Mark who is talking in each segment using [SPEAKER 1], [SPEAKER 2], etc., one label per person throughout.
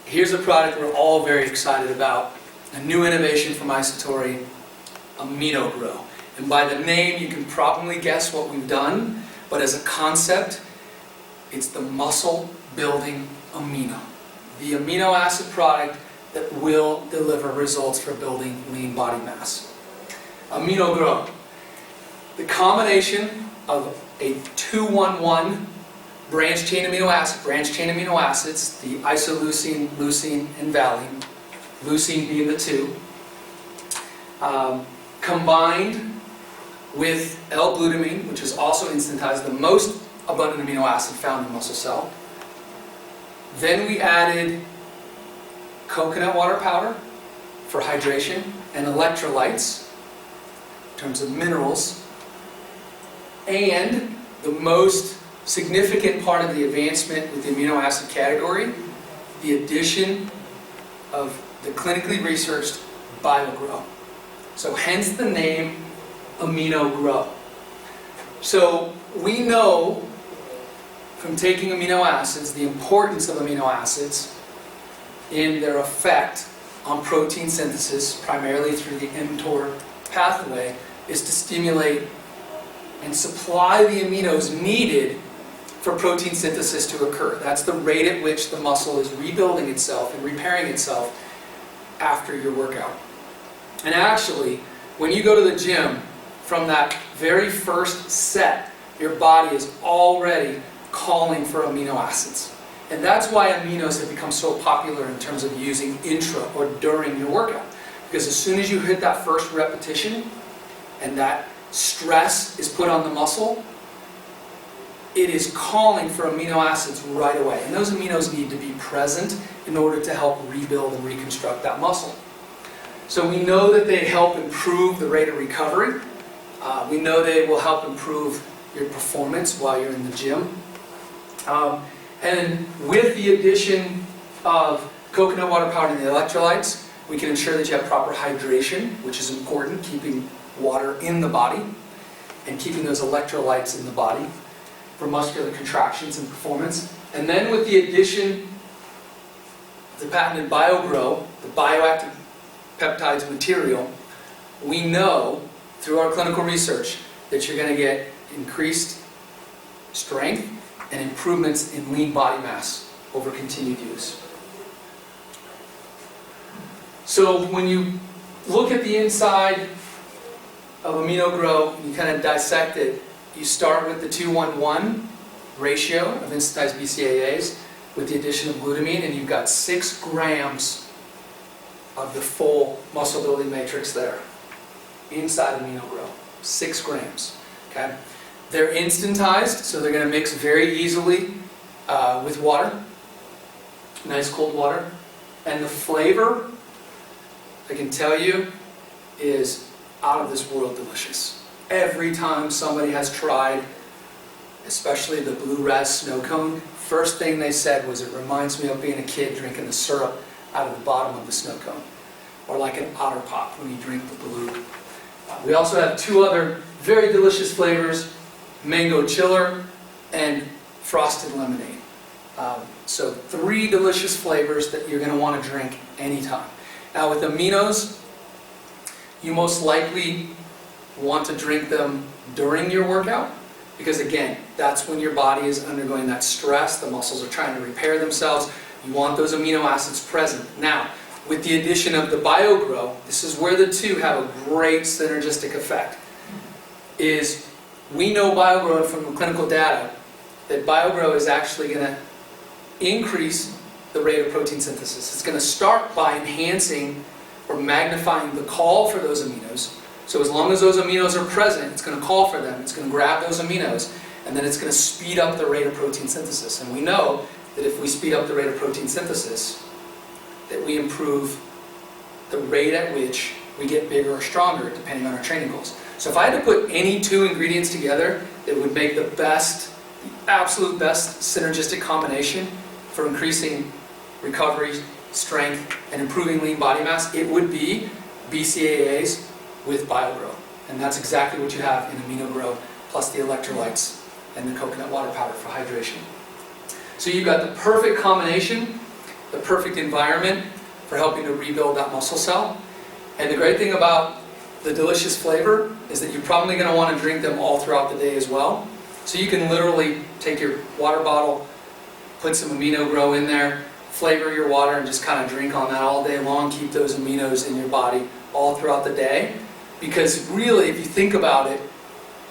[SPEAKER 1] Here's a product we're all very excited about. A new innovation from iSatori, Amino-Gro. And by the name, you can probably guess what we've done, but as a concept, it's the muscle-building amino. The amino acid product that will deliver results for building lean body mass. Amino-Gro. The combination of a 2-1-1 branched chain amino acids, the isoleucine, leucine, and valine, leucine being the 2, combined with L-glutamine, which is also instantized, the most abundant amino acid found in muscle cell. Then we added coconut water powder for hydration and electrolytes in terms of minerals. And the most significant part of the advancement with the amino acid category, the addition of the clinically researched Bio-GRo. So hence the name Amino-Gro. So we know from taking amino acids the importance of amino acids in their effect on protein synthesis, primarily through the mTOR pathway, is to stimulate and supply the aminos needed for protein synthesis to occur. That's the rate at which the muscle is rebuilding itself and repairing itself after your workout. And actually, when you go to the gym, from that very first set, your body is already calling for amino acids. And that's why aminos have become so popular in terms of using intra or during your workout. Because as soon as you hit that first repetition and that stress is put on the muscle, it is calling for amino acids right away. And those aminos need to be present in order to help rebuild and reconstruct that muscle. So we know that they help improve the rate of recovery. We know they will help improve your performance while you're in the gym. And with the addition of coconut water powder and the electrolytes, we can ensure that you have proper hydration, which is important, keeping water in the body and keeping those electrolytes in the body for muscular contractions and performance. And then with the addition of the patented Bio-GRo, the bioactive peptides material, we know through our clinical research that you're going to get increased strength and improvements in lean body mass over continued use. So when you look at the inside of Amino-Gro and you kind of dissect it, you start with the 2-1-1 ratio of instantized BCAAs with the addition of glutamine, and you've got 6 grams of the full muscle building matrix there inside Amino-Gro. 6 grams. Okay? They're instantized, so they're going to mix very easily with water. Nice cold water. And the flavor, I can tell you, is out of this world delicious. Every time somebody has tried, especially the blue raz snow cone, first thing they said was, it reminds me of being a kid drinking the syrup out of the bottom of the snow cone. Or like an otter pop when you drink the blue. We also have 2 other very delicious flavors, mango chiller and frosted lemonade. So 3 delicious flavors that you're going to want to drink anytime. Now with aminos, you most likely want to drink them during your workout, because again, that's when your body is undergoing that stress, the muscles are trying to repair themselves, you want those amino acids present. Now, with the addition of the Bio-GRo, this is where the 2 have a great synergistic effect. We know Bio-GRo from the clinical data that Bio-GRo is actually going to increase the rate of protein synthesis. It's going to start by enhancing or magnifying the call for those aminos. So as long as those aminos are present, it's going to call for them, it's going to grab those aminos, and then it's going to speed up the rate of protein synthesis. And we know that if we speed up the rate of protein synthesis, that we improve the rate at which we get bigger or stronger depending on our training goals. So if I had to put any 2 ingredients together that would make the absolute best synergistic combination for increasing recovery, strength, and improving lean body mass, it would be BCAAs with Bio-GRo. And that's exactly what you have in Amino-Gro, plus the electrolytes and the coconut water powder for hydration. So you've got the perfect combination the perfect environment for helping to rebuild that muscle cell. And the great thing about the delicious flavor is that you're probably going to want to drink them all throughout the day as well. So you can literally take your water bottle, put some Amino-Gro in there, flavor your water, and just kind of drink on that all day long. Keep those aminos in your body all throughout the day. Because really, if you think about it,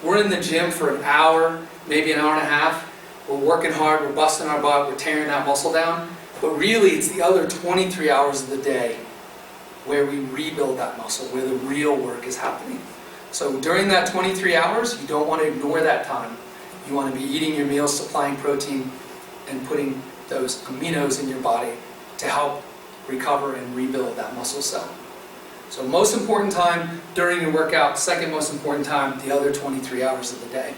[SPEAKER 1] we're in the gym for an hour, maybe an hour and a half. We're working hard, we're busting our butt, we're tearing that muscle down. But really, it's the other 23 hours of the day where we rebuild that muscle, where the real work is happening. So during that 23 hours, you don't want to ignore that time. You want to be eating your meals, supplying protein, and putting those aminos in your body to help recover and rebuild that muscle cell. So most important time during your workout, second most important time, the other 23 hours of the day.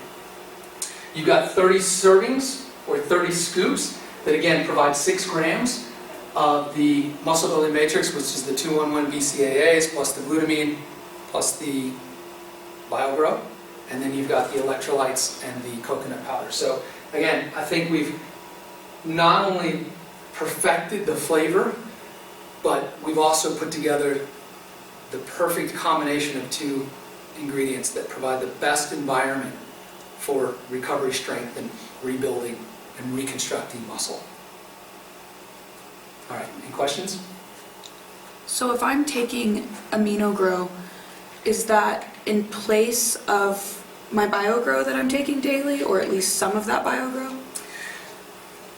[SPEAKER 1] You've got 30 servings or 30 scoops that again provide 6 grams of the muscle building matrix, which is the 211 BCAAs plus the glutamine plus the Bio-GRo, and then you've got the electrolytes and the coconut powder. So again, I think we've not only perfected the flavor, but we've also put together the perfect combination of 2 ingredients that provide the best environment for recovery strength and rebuilding and reconstructing muscle. All right, any questions?
[SPEAKER 2] So if I'm taking Amino-Gro, is that in place of my Bio-GRo that I'm taking daily, or at least some of that Bio-GRo?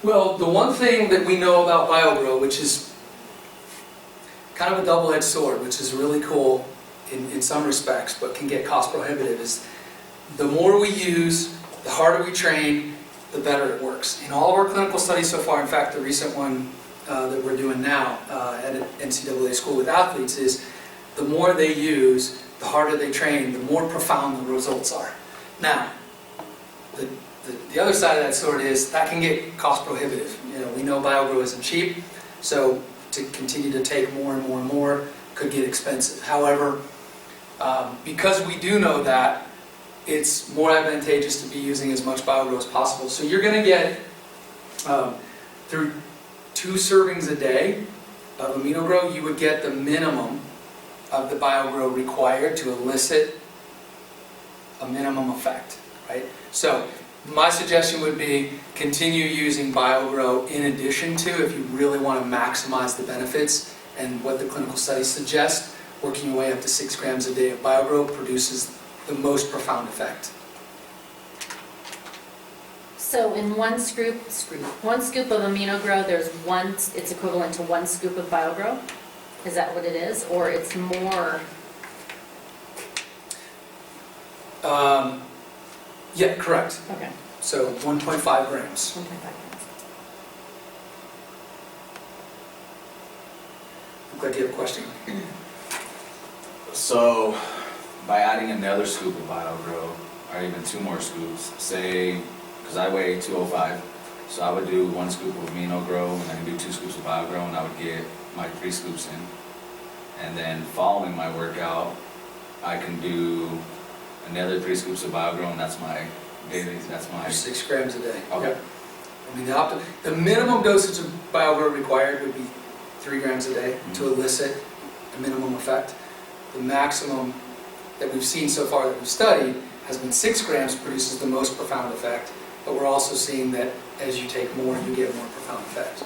[SPEAKER 1] Well, the one thing that we know about Bio-GRo, which is kind of a double-edged sword, which is really cool in some respects, but can get cost prohibitive, is the more we use, the harder we train, the better it works. In all of our clinical studies so far, in fact, the recent one that we're doing now at an NCAA school with athletes is the more they use, the harder they train, the more profound the results are. Now, the other side of that sword is that can get cost prohibitive. You know, we know Bio-GRo isn't cheap, so to continue to take more and more and more could get expensive. However, because we do know that, it's more advantageous to be using as much Bio-GRo as possible. So you're going to get, through 2 servings a day of Amino-Gro, you would get the minimum of the Bio-GRo required to elicit a minimum effect, right? So my suggestion would be continue using Bio-GRo in addition to, if you really want to maximize the benefits and what the clinical studies suggest, working your way up to 6 grams a day of Bio-GRo produces the most profound effect.
[SPEAKER 3] So in one scoop of Amino-Gro, it's equivalent to 1 scoop of Bio-GRo? Is that what it is? Or it's more?
[SPEAKER 1] Yeah, correct.
[SPEAKER 3] Okay.
[SPEAKER 1] So 1.5 grams.
[SPEAKER 3] 1.5 grams.
[SPEAKER 1] Look like you have a question.
[SPEAKER 4] So, by adding another scoop of Bio-GRo, or even 2 more scoops, say, because I weigh 205, so I would do 1 scoop of Amino-Gro, and I can do 2 scoops of Bio-GRo, and I would get my 3 scoops in. And then following my workout, I can do another 3 scoops of Bio-GRo, and that's my daily, that's my...
[SPEAKER 1] 6 grams a day.
[SPEAKER 4] Okay.
[SPEAKER 1] I mean, the minimum dosage of Bio-GRo required would be 3 grams a day to elicit a minimum effect. The maximum that we've seen so far that we've studied has been 6 grams, produces the most profound effect. But we're also seeing that as you take more, you get more profound effect.